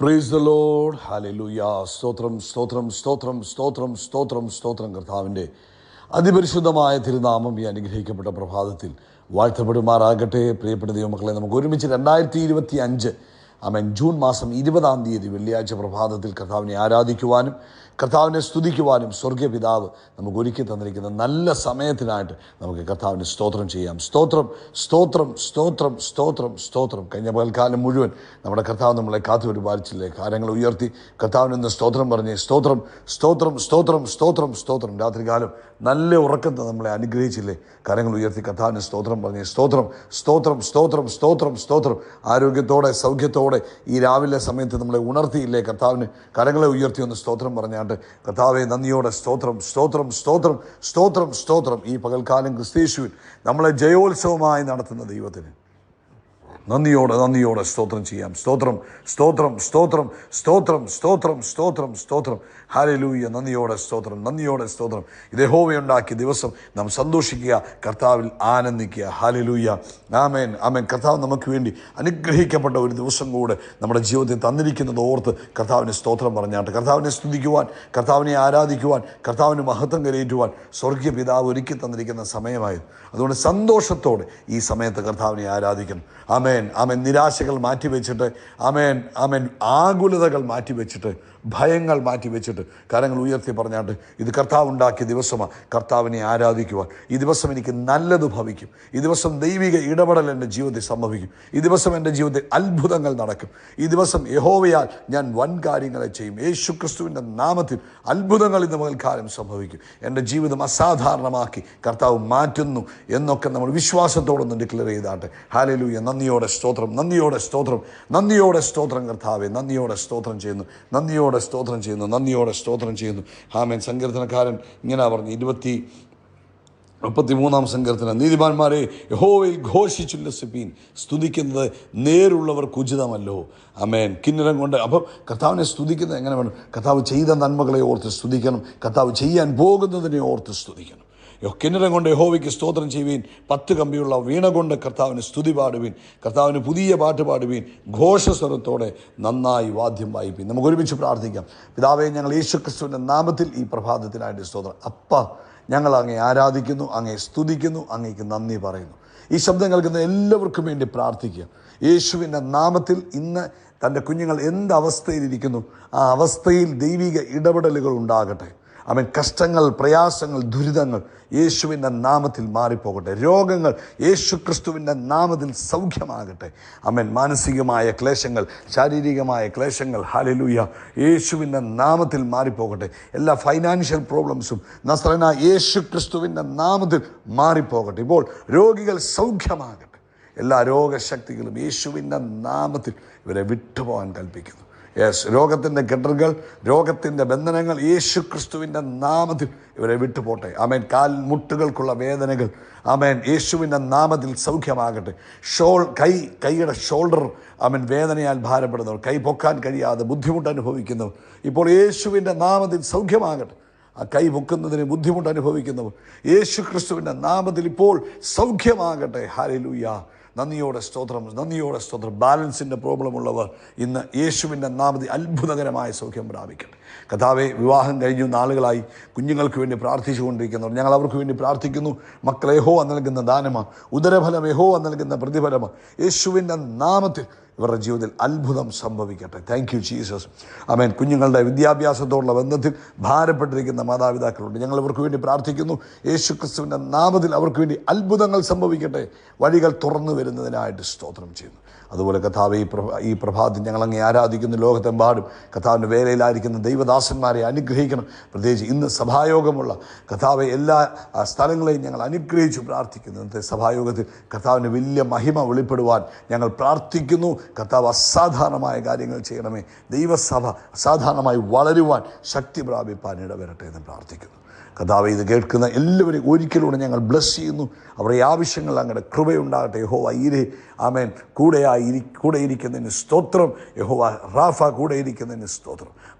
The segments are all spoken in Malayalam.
Praise the Lord. ഹല്ലേലൂയ. സ്തോത്രം സ്തോത്രം സ്തോത്രം സ്തോത്രം സ്തോത്രം സ്തോത്രം. കർത്താവിൻ്റെ അതിപരിശുദ്ധമായ തിരുനാമം ഈ അനുഗ്രഹിക്കപ്പെട്ട പ്രഭാതത്തിൽ വാഴ്ത്തപ്പെടുമാറാകട്ടെ. പ്രിയപ്പെട്ട ദൈവമക്കളെ, നമുക്ക് ഒരുമിച്ച് 2025 ജൂൺ മാസം 20-ാം തീയതി വെള്ളിയാഴ്ച പ്രഭാതത്തിൽ കർത്താവിനെ ആരാധിക്കുവാനും കർത്താവിനെ സ്തുതിക്കുവാനും സ്വർഗീയ പിതാവ് നമുക്ക് ഒരുക്കി തന്നിരിക്കുന്ന നല്ല സമയത്തിനായിട്ട് നമുക്ക് കർത്താവിന് സ്തോത്രം ചെയ്യാം. സ്തോത്രം സ്തോത്രം സ്തോത്രം സ്തോത്രം സ്തോത്രം. കഴിഞ്ഞ പകൽക്കാലം മുഴുവൻ നമ്മുടെ കർത്താവ് നമ്മളെ കാത്തു പരിപാലിച്ചില്ലേ. കാര്യങ്ങൾ ഉയർത്തി കർത്താവിന് ഇന്ന് സ്തോത്രം പറഞ്ഞ് സ്തോത്രം സ്തോത്രം സ്തോത്രം സ്തോത്രം സ്തോത്രം. രാത്രികാലം നല്ല ഉറക്കത്തെ നമ്മളെ അനുഗ്രഹിച്ചില്ലേ. കാര്യങ്ങൾ ഉയർത്തി കർത്താവിന് സ്തോത്രം പറഞ്ഞ് സ്തോത്രം സ്തോത്രം സ്തോത്രം സ്തോത്രം സ്തോത്രം. ആരോഗ്യത്തോടെ സൗഖ്യത്തോടെ ഈ രാവിലെ സമയത്ത് നമ്മളെ ഉണർത്തിയില്ലേ. കർത്താവിന് കരങ്ങളെ ഉയർത്തി ഒന്ന് സ്തോത്രം പറഞ്ഞാണ്ട് കർത്താവെ നന്ദിയോടെ സ്തോത്രം സ്തോത്രം സ്തോത്രം സ്തോത്രം സ്തോത്രം. ഈ പകൽക്കാലം ക്രിസ്തയേശുവിൽ നമ്മളെ ജയോത്സവമായി നടത്തുന്ന ദൈവത്തിന് നന്ദിയോടെ നന്ദിയോടെ സ്തോത്രം ചെയ്യാം. സ്തോത്രം സ്തോത്രം സ്തോത്രം സ്തോത്രം സ്തോത്രം സ്തോത്രം സ്തോത്രം. ഹല്ലേലൂയ. നന്ദിയോടെ സ്തോത്രം നന്ദിയോടെ സ്തോത്രം. ഇത് യഹോവയുണ്ടാക്കിയ ദിവസം നാം സന്തോഷിക്കുക, കർത്താവിൽ ആനന്ദിക്കുക. ഹല്ലേലൂയ. ആമേൻ ആമേൻ. കർത്താവ് നമുക്ക് വേണ്ടി അനുഗ്രഹിക്കപ്പെട്ട ഒരു ദിവസം കൂടെ നമ്മുടെ ജീവിതത്തിൽ തന്നിരിക്കുന്നത് ഓർത്ത് കർത്താവിന് സ്തോത്രം പറഞ്ഞാട്ട് കർത്താവിനെ സ്തുതിക്കുവാൻ, കർത്താവിനെ ആരാധിക്കുവാൻ, കർത്താവിന് മഹത്വം കരയേറ്റുവാൻ സ്വർഗീയ പിതാവ് ഒരുക്കി തന്നിരിക്കുന്ന സമയമായിരുന്നു. അതുകൊണ്ട് സന്തോഷത്തോടെ ഈ സമയത്ത് കർത്താവിനെ ആരാധിക്കണം. ആമേൻ ആമേൻ. നിരാശകൾ മാറ്റിവെച്ചിട്ട്, ആമേൻ ആമേൻ, ആകുലതകൾ മാറ്റിവെച്ചിട്ട്, ഭയങ്ങൾ മാറ്റിവെച്ചിട്ട് കരങ്ങൾ ഉയർത്തി പറഞ്ഞാട്ട് ഇത് കർത്താവ് ഉണ്ടാക്കിയ ദിവസമാണ്. കർത്താവിനെ ആരാധിക്കുവാൻ ഈ ദിവസം എനിക്ക് നല്ലത് ഭവിക്കും. ഈ ദിവസം ദൈവിക ഇടപെടൽ എൻ്റെ ജീവിതത്തിൽ സംഭവിക്കും. ഈ ദിവസം എൻ്റെ ജീവിതത്തിൽ അത്ഭുതങ്ങൾ നടക്കും. ഈ ദിവസം യഹോവയാൽ ഞാൻ വൻ കാര്യങ്ങളെ ചെയ്യും. യേശു ക്രിസ്തുവിൻ്റെ നാമത്തിൽ അത്ഭുതങ്ങൾ ഇന്ന് പകൽക്കാലം സംഭവിക്കും. എൻ്റെ ജീവിതം അസാധാരണമാക്കി കർത്താവ് മാറ്റുന്നു എന്നൊക്കെ നമ്മൾ വിശ്വാസത്തോടൊന്ന് ഡിക്ലെയർ ചെയ്താട്ടെ. ഹല്ലേലൂയ. നന്ദിയോടെ സ്തോത്രം നന്ദിയോടെ സ്തോത്രം നന്ദിയോടെ സ്തോത്രം. കർത്താവെ നന്ദിയോടെ സ്തോത്രം ചെയ്യുന്നു, നന്ദിയോടെ സ്തോത്രം ചെയ്യുന്നു, നന്ദിയോടെ സ്തോത്രം ചെയ്യുന്നു. ആമേൻ. സങ്കീർത്തനക്കാരൻ ഇങ്ങനെ പറഞ്ഞു, 33-ാം സങ്കീർത്തനം, നീതിമാന്മാരെ യഹോവയിൽ ഘോഷിച്ചുല്ലസിപ്പീൻ, സ്തുതിക്കുന്നത് നേരുള്ളവർക്ക് ഉചിതമല്ലോ. ആമേൻ. കിന്നരം കൊണ്ട്. അപ്പം കർത്താവിനെ സ്തുതിക്കുന്നത് എങ്ങനെ വേണം? കർത്താവ് ചെയ്ത നന്മകളെ ഓർത്ത് സ്തുതിക്കണം, കർത്താവ് ചെയ്യാൻ പോകുന്നതിനെ ഓർത്ത് സ്തുതിക്കണം. കിന്നരം കൊണ്ട് യഹോവയ്ക്ക് സ്തോത്രം ചെയ്യുവീൻ, 10 കമ്പിയുള്ള വീണ കൊണ്ട് കർത്താവിന് സ്തുതി പാടുവീൻ, കർത്താവിന് പുതിയ പാട്ട് പാടുവീൻ, ഘോഷസ്വരത്തോടെ നന്നായി വാദ്യം വായിപ്പീൻ. നമുക്ക് ഒരുമിച്ച് പ്രാർത്ഥിക്കാം. പിതാവേ, ഞങ്ങൾ യേശു ക്രിസ്തുവിൻ്റെ നാമത്തിൽ ഈ പ്രഭാതത്തിനായിട്ട് സ്തോത്രം. അപ്പ, ഞങ്ങൾ അങ്ങേ ആരാധിക്കുന്നു, അങ്ങേ സ്തുതിക്കുന്നു, അങ്ങേക്ക് നന്ദി പറയുന്നു. ഈ ശബ്ദം കേൾക്കുന്ന എല്ലാവർക്കും വേണ്ടി പ്രാർത്ഥിക്കുക. യേശുവിൻ്റെ നാമത്തിൽ ഇന്ന് തൻ്റെ കുഞ്ഞുങ്ങൾ എന്ത് അവസ്ഥയിലിരിക്കുന്നു ആ അവസ്ഥയിൽ ദൈവിക ഇടപെടലുകൾ ഉണ്ടാകട്ടെ. ആമേൻ. കഷ്ടങ്ങൾ, പ്രയാസങ്ങൾ, ദുരിതങ്ങൾ യേശുവിൻ്റെ നാമത്തിൽ മാറിപ്പോകട്ടെ. രോഗങ്ങൾ യേശു ക്രിസ്തുവിൻ്റെ നാമത്തിൽ സൗഖ്യമാകട്ടെ. ആമേൻ. മാനസികമായ ക്ലേശങ്ങൾ, ശാരീരികമായ ക്ലേശങ്ങൾ, ഹല്ലേലൂയ, യേശുവിൻ്റെ നാമത്തിൽ മാറിപ്പോകട്ടെ. എല്ലാ ഫൈനാൻഷ്യൽ പ്രോബ്ലംസും നസ്രനായ യേശു ക്രിസ്തുവിൻ്റെ നാമത്തിൽ മാറിപ്പോകട്ടെ. ഇപ്പോൾ രോഗികൾ സൗഖ്യമാകട്ടെ. എല്ലാ രോഗശക്തികളും യേശുവിൻ്റെ നാമത്തിൽ ഇവരെ വിട്ടുപോകാൻ കൽപ്പിക്കുന്നു. യെസ്, രോഗത്തിൻ്റെ കെട്ടറുകൾ, രോഗത്തിൻ്റെ ബന്ധനങ്ങൾ യേശു ക്രിസ്തുവിൻ്റെ നാമത്തിൽ ഇവരെ വിട്ടുപോട്ടെ. ആമേൻ. കാൽമുട്ടുകൾക്കുള്ള വേദനകൾ, ആമേൻ, യേശുവിൻ്റെ നാമത്തിൽ സൗഖ്യമാകട്ടെ. കൈയുടെ ഷോൾഡർ, ആമേൻ, വേദനയാൽ ഭാരപ്പെടുന്നവർ, കൈ പൊക്കാൻ കഴിയാതെ ബുദ്ധിമുട്ട് അനുഭവിക്കുന്നവർ ഇപ്പോൾ യേശുവിൻ്റെ നാമത്തിൽ സൗഖ്യമാകട്ടെ. ആ കൈ പൊക്കുന്നതിന് ബുദ്ധിമുട്ട് അനുഭവിക്കുന്നവർ യേശു ക്രിസ്തുവിൻ്റെ നാമത്തിൽ ഇപ്പോൾ സൗഖ്യമാകട്ടെ. ഹല്ലേലൂയ. നന്ദിയോടെ സ്തോത്രം നന്ദിയോടെ സ്തോത്രം. ബാലൻസിൻ്റെ പ്രോബ്ലം ഉള്ളവർ ഇന്ന് യേശുവിൻ്റെ നാമത്തിൽ അത്ഭുതകരമായ സൗഖ്യം പ്രാപിക്കട്ടെ. കർത്താവേ, വിവാഹം കഴിഞ്ഞു നാളുകളായി കുഞ്ഞുങ്ങൾക്ക് വേണ്ടി പ്രാർത്ഥിച്ചുകൊണ്ടിരിക്കുന്നവർ, ഞങ്ങൾ അവർക്ക് വേണ്ടി പ്രാർത്ഥിക്കുന്നു. മക്കൾ യഹോവ നൽകുന്ന ദാനമാണ്, ഉദരഫലം യഹോവ നൽകുന്ന പ്രതിഫലമാണ്. യേശുവിൻ്റെ നാമത്തിൽ ഇവരുടെ ജീവിതത്തിൽ അത്ഭുതം സംഭവിക്കട്ടെ. Thank you Jesus. ആമേൻ. കുഞ്ഞുങ്ങളുടെ വിദ്യാഭ്യാസത്തോടുള്ള ബന്ധത്തിൽ ഭാരപ്പെട്ടിരിക്കുന്ന മാതാപിതാക്കളുണ്ട്, ഞങ്ങൾ ഇവർക്ക് വേണ്ടി പ്രാർത്ഥിക്കുന്നു. യേശു ക്രിസ്തുവിൻ്റെ നാമത്തിൽ അവർക്ക് വേണ്ടി അത്ഭുതങ്ങൾ സംഭവിക്കട്ടെ. വഴികൾ തുറന്നു വരുന്നതിനായിട്ട് സ്തോത്രം ചെയ്യുന്നു. അതുപോലെ കർത്താവേ, ഈ പ്രഭാതത്തിൽ ഞങ്ങളങ്ങേ ആരാധിക്കുന്ന ലോകത്തെമ്പാടും കർത്താവിൻ്റെ വേലയിലായിരിക്കുന്ന ദൈവദാസന്മാരെ അനുഗ്രഹിക്കണം. പ്രത്യേകിച്ച് ഇന്ന് സഭായോഗമുള്ള കർത്താവെ എല്ലാ സ്ഥലങ്ങളെയും ഞങ്ങൾ അനുഗ്രഹിച്ച് പ്രാർത്ഥിക്കുന്നു. ഇന്നത്തെ സഭായോഗത്തിൽ കർത്താവിൻ്റെ വലിയ മഹിമ വെളിപ്പെടുവാൻ ഞങ്ങൾ പ്രാർത്ഥിക്കുന്നു. കർത്താവ് അസാധാരണമായ കാര്യങ്ങൾ ചെയ്യണമേ. ദൈവസഭ അസാധാരണമായി വളരുവാൻ, ശക്തി പ്രാപിപ്പാൻ ഇടവരട്ടെ എന്ന് പ്രാർത്ഥിക്കുന്നു. കർത്താവേ, ഇത് കേൾക്കുന്ന എല്ലാവരെയും ഒരിക്കലൂടെ ഞങ്ങൾ ബ്ലസ് ചെയ്യുന്നു. അവരുടെ ആവശ്യങ്ങൾ അങ്ങയുടെ കൃപയുണ്ടാകട്ടെ. യഹോവ ഈരേ, ആമേൻ, കൂടെയായി കൂടെ ഇരിക്കുന്നതിന് സ്തോത്രം. യഹോവ റാഫ കൂടെ ഇരിക്കുന്നതിന് സ്തോത്രം.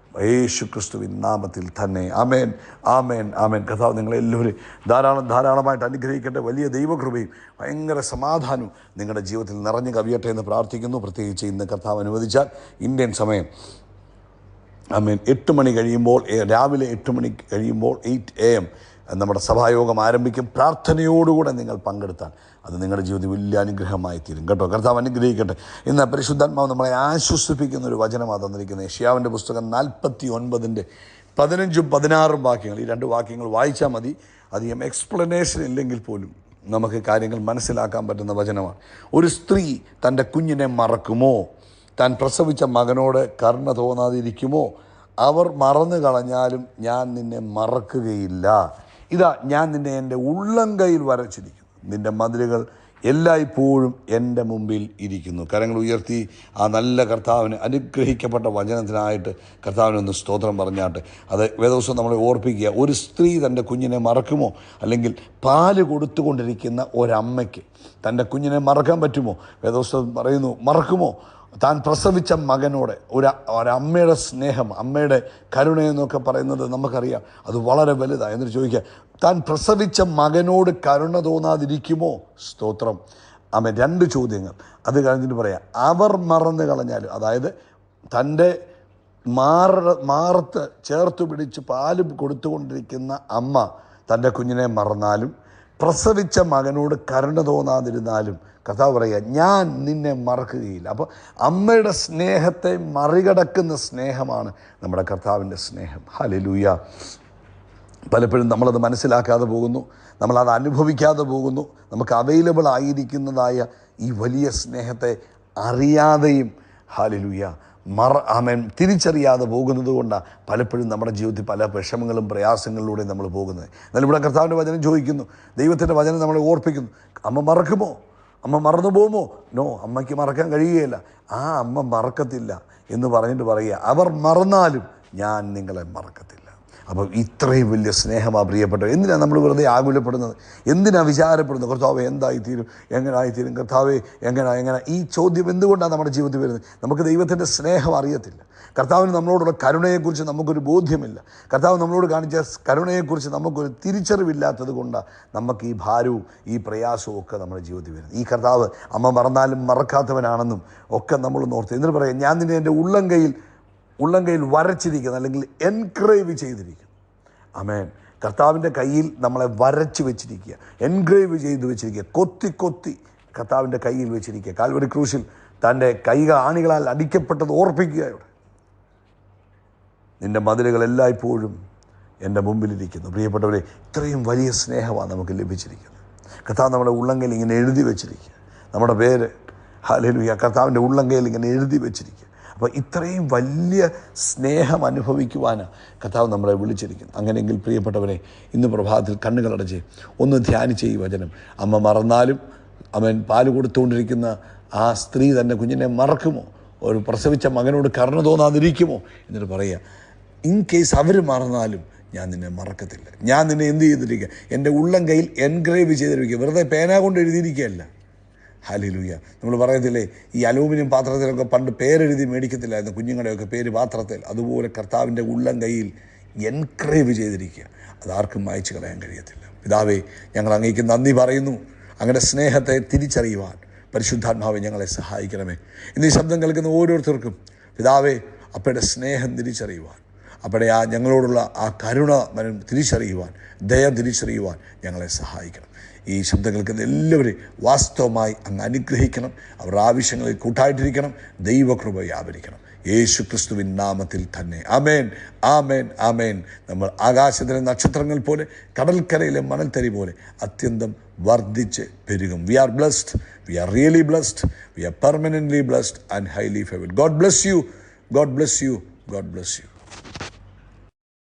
യേശു ക്രിസ്തുവിൻ നാമത്തിൽ തന്നെ ആമേൻ, ആമേൻ, ആമേൻ. കർത്താവ് നിങ്ങളെല്ലാവരും ധാരാളമായിട്ട് അനുഗ്രഹിക്കേണ്ട. വലിയ ദൈവകൃപയും ഭയങ്കര സമാധാനവും നിങ്ങളുടെ ജീവിതത്തിൽ നിറഞ്ഞു കവിയട്ടെ എന്ന് പ്രാർത്ഥിക്കുന്നു. പ്രത്യേകിച്ച് ഇന്ന് കർത്താവ് അനുവദിച്ചാൽ ഇന്ത്യൻ സമയം ആമേൻ 8 മണി കഴിയുമ്പോൾ, രാവിലെ 8 മണി കഴിയുമ്പോൾ 8 AM നമ്മുടെ സഭായോഗം ആരംഭിക്കും. പ്രാർത്ഥനയോടുകൂടെ നിങ്ങൾ പങ്കെടുത്താൽ അത് നിങ്ങളുടെ ജീവിതത്തിൽ വലിയ അനുഗ്രഹമായി തീരും കേട്ടോ. കർത്താവ് അനുഗ്രഹിക്കട്ടെ. ഇന്ന് പരിശുദ്ധാത്മാവ് നമ്മളെ ആശ്വസിപ്പിക്കുന്ന ഒരു വചനമാണ് തന്നിരിക്കുന്നത്. യെശയ്യാവിൻ്റെ പുസ്തകം 49:15-16 വാക്യങ്ങൾ. ഈ 2 വാക്യങ്ങൾ വായിച്ചാൽ മതി. അധികം എക്സ്പ്ലനേഷൻ ഇല്ലെങ്കിൽ പോലും നമുക്ക് കാര്യങ്ങൾ മനസ്സിലാക്കാൻ പറ്റുന്ന വചനമാണ്. ഒരു സ്ത്രീ തൻ്റെ കുഞ്ഞിനെ മറക്കുമോ? താൻ പ്രസവിച്ച മകനോട് കരുണ തോന്നാതിരിക്കുമോ? അവർ മറന്നു കളഞ്ഞാലും ഞാൻ നിന്നെ മറക്കുകയില്ല. ഇതാ ഞാൻ നിന്നെ എൻ്റെ ഉള്ളംകൈയിൽ വരച്ചിരിക്കുന്നു. നിൻ്റെ മതിലുകൾ എല്ലായ്പ്പോഴും എൻ്റെ മുമ്പിൽ ഇരിക്കുന്നു. കരങ്ങൾ ഉയർത്തി ആ നല്ല കർത്താവിന് അനുഗ്രഹിക്കപ്പെട്ട വചനത്തിനായിട്ട് കർത്താവിനൊന്ന് സ്തോത്രം പറഞ്ഞാട്ടെ. അത് വേദോസം നമ്മളെ ഓർപ്പിക്കുക. ഒരു സ്ത്രീ തൻ്റെ കുഞ്ഞിനെ മറക്കുമോ? അല്ലെങ്കിൽ പാല് കൊടുത്തുകൊണ്ടിരിക്കുന്ന ഒരമ്മയ്ക്ക് തൻ്റെ കുഞ്ഞിനെ മറക്കാൻ പറ്റുമോ? വേദോസം പറയുന്നു, മറക്കുമോ? താൻ പ്രസവിച്ച മകനോട് ഒരമ്മയുടെ സ്നേഹം, അമ്മയുടെ കരുണയെന്നൊക്കെ പറയുന്നത് നമുക്കറിയാം. അത് വളരെ വലുതാണ്. എന്നിട്ട് ചോദിക്കുക, താൻ പ്രസവിച്ച മകനോട് കരുണ തോന്നാതിരിക്കുമോ? സ്തോത്രം. ആമേൻ. 2 ചോദ്യങ്ങൾ. അത് കഴിഞ്ഞിട്ട് പറയാം, അവർ മറന്നു കളഞ്ഞാലും, അതായത് തൻ്റെ മാറത്ത് ചേർത്ത് പിടിച്ച് പാല് കൊടുത്തുകൊണ്ടിരിക്കുന്ന അമ്മ തൻ്റെ കുഞ്ഞിനെ മറന്നാലും, പ്രസവിച്ച മകനോട് കരുണ തോന്നാതിരുന്നാലും കർത്താവ് പറയുക, ഞാൻ നിന്നെ മറക്കുകയില്ല. അപ്പോൾ അമ്മയുടെ സ്നേഹത്തെ മറികടക്കുന്ന സ്നേഹമാണ് നമ്മുടെ കർത്താവിൻ്റെ സ്നേഹം. ഹല്ലേലൂയ. പലപ്പോഴും നമ്മളത് മനസ്സിലാക്കാതെ പോകുന്നു, നമ്മളത് അനുഭവിക്കാതെ പോകുന്നു. നമുക്ക് അവൈലബിൾ ആയിരിക്കുന്നതായ ഈ വലിയ സ്നേഹത്തെ അറിയാതെയും ഹല്ലേലൂയ ആമേൻ തിരിച്ചറിയാതെ പോകുന്നത് കൊണ്ടാണ് പലപ്പോഴും നമ്മുടെ ജീവിതത്തിൽ പല വിഷമങ്ങളും പ്രയാസങ്ങളിലൂടെയും നമ്മൾ പോകുന്നത്. എന്നാൽ ഇവിടെ കർത്താവിൻ്റെ വചനം ചോദിക്കുന്നു, ദൈവത്തിൻ്റെ വചനം നമ്മളെ ഓർപ്പിക്കുന്നു, അമ്മ മറക്കുമോ? അമ്മ മറന്നു പോകുമോ? നോ, അമ്മയ്ക്ക് മറക്കാൻ കഴിയുകയില്ല. ആ അമ്മ മറക്കത്തില്ല എന്ന് പറഞ്ഞിട്ട് പറയുക, അവർ മറന്നാലും ഞാൻ നിങ്ങളെ മറക്കത്തില്ല. അപ്പം ഇത്രയും വലിയ സ്നേഹമാണ് പ്രിയപ്പെട്ടത്. എന്തിനാണ് നമ്മൾ വെറുതെ ആകുലപ്പെടുന്നത്? എന്തിനാണ് വിചാരപ്പെടുന്നത്? കർത്താവേ എന്തായിത്തീരും, എങ്ങനായിത്തീരും, കർത്താവേ എങ്ങനെ? ഈ ചോദ്യം എന്തുകൊണ്ടാണ് നമ്മുടെ ജീവിതത്തിൽ വരുന്നത്? നമുക്ക് ദൈവത്തിൻ്റെ സ്നേഹം അറിയത്തില്ല. കർത്താവിന് നമ്മളോടുള്ള കരുണയെക്കുറിച്ച് നമുക്കൊരു ബോധ്യമില്ല. കർത്താവ് നമ്മളോട് കാണിച്ച കരുണയെക്കുറിച്ച് നമുക്കൊരു തിരിച്ചറിവില്ലാത്തത് കൊണ്ടാണ് നമുക്ക് ഈ ഭാരവും ഈ പ്രയാസവും ഒക്കെ നമ്മുടെ ജീവിതത്തിൽ വരുന്നത്. ഈ കർത്താവ് അമ്മ മറന്നാലും മറക്കാത്തവനാണെന്നും ഒക്കെ നമ്മൾ ഓർത്ത്. എന്നിട്ട് പറയാം, ഞാൻ നിന്നെ എൻ്റെ ഉള്ളംകൈയിൽ വരച്ചിരിക്കുന്നു, അല്ലെങ്കിൽ എൻഗ്രേവ് ചെയ്തിരിക്കുന്നു. ആമേൻ. കർത്താവിൻ്റെ കയ്യിൽ നമ്മളെ വരച്ച് വെച്ചിരിക്കുക, എൻഗ്രേവ് ചെയ്ത് വെച്ചിരിക്കുക, കൊത്തി കർത്താവിൻ്റെ കയ്യിൽ വെച്ചിരിക്കുക. കാൽവരി ക്രൂശിൽ തൻ്റെ കൈകൾ ആണികളാൽ അടിക്കപ്പെട്ടത് ഓർപ്പിക്കുക. ഇവിടെ നിൻ്റെ മതിലുകൾ എല്ലായ്പ്പോഴും എൻ്റെ മുമ്പിലിരിക്കുന്നു. പ്രിയപ്പെട്ടവരെ, ഇത്രയും വലിയ സ്നേഹമാണ് നമുക്ക് ലഭിച്ചിരിക്കുന്നത്. കർത്താവ് നമ്മുടെ ഉള്ളംകൈയിൽ ഇങ്ങനെ എഴുതി വെച്ചിരിക്കുക, നമ്മുടെ പേര് ഹല്ലേലൂയ കർത്താവിൻ്റെ ഉള്ളംകൈയിൽ ഇങ്ങനെ എഴുതി വെച്ചിരിക്കുക. അപ്പോൾ ഇത്രയും വലിയ സ്നേഹം അനുഭവിക്കുവാനാണ് കർത്താവ് നമ്മളെ വിളിച്ചിരിക്കുന്നത്. അങ്ങനെയെങ്കിൽ പ്രിയപ്പെട്ടവരെ, ഇന്ന് പ്രഭാതത്തിൽ കണ്ണുകളടച്ച് ഒന്ന് ധ്യാനിച്ച് ഈ വചനം. അമ്മ മറന്നാലും അവൻ പാല് കൊടുത്തുകൊണ്ടിരിക്കുന്ന ആ സ്ത്രീ തൻ്റെ കുഞ്ഞിനെ മറക്കുമോ? ഒരു പ്രസവിച്ച മകനോട് കരുണ തോന്നാതിരിക്കുമോ? എന്നിട്ട് പറയുക, ഇൻ കേസ് അവർ മറന്നാലും ഞാൻ നിന്നെ മറക്കത്തില്ല. ഞാൻ നിന്നെ എന്ത് ചെയ്തിരിക്കുക? എൻ്റെ ഉള്ളംകൈയിൽ എൻഗ്രേവ് ചെയ്തിരിക്കുക. വെറുതെ പേന കൊണ്ട് എഴുതിയിരിക്കുകയല്ല. ഹല്ലേലൂയ. നമ്മൾ പറയത്തില്ലേ, ഈ അലൂമിനിയം പാത്രത്തിലൊക്കെ പണ്ട് പേരെഴുതി മേടിക്കത്തില്ലായിരുന്നു, കുഞ്ഞുങ്ങളുടെയൊക്കെ പേര് പാത്രത്തിൽ. അതുപോലെ കർത്താവിൻ്റെ ഉള്ളംകൈയിൽ എൻഗ്രേവ് ചെയ്തിരിക്കുക. അതാർക്കും മായ്ച്ചു കളയാൻ കഴിയത്തില്ല. പിതാവേ, ഞങ്ങൾ അങ്ങേക്ക് നന്ദി പറയുന്നു. അങ്ങയുടെ സ്നേഹത്തെ തിരിച്ചറിയുവാൻ പരിശുദ്ധാത്മാവെ ഞങ്ങളെ സഹായിക്കണമേ. ഇന്ന് ഈ ശബ്ദം കേൾക്കുന്ന ഓരോരുത്തർക്കും പിതാവേ, അപ്പയുടെ സ്നേഹം തിരിച്ചറിയുവാൻ, അപ്പയുടെ ഞങ്ങളോടുള്ള ആ കരുണ തിരിച്ചറിയുവാൻ, ദയ തിരിച്ചറിയുവാൻ ഞങ്ങളെ സഹായിക്കണം. ഈ ശബ്ദം കേൾക്കുന്ന എല്ലാവരെയും വാസ്തവമായി അങ്ങ് അനുഗ്രഹിക്കണം. അവരുടെ ആവശ്യങ്ങളിൽ കൂട്ടായിട്ടിരിക്കണം. ദൈവകൃപ വ്യാപരിക്കണം. യേശു ക്രിസ്തുവിൻ നാമത്തിൽ തന്നെ. ആമേൻ, ആമേൻ, ആമേൻ. നമ്മൾ ആകാശത്തിലെ നക്ഷത്രങ്ങൾ പോലെ, കടൽക്കരയിലെ മണൽത്തരി പോലെ അത്യന്തം വർദ്ധിച്ച് പെരുകും. We are blessed, we are really blessed, we are permanently blessed and highly favoured. God bless you, God bless you, God bless U.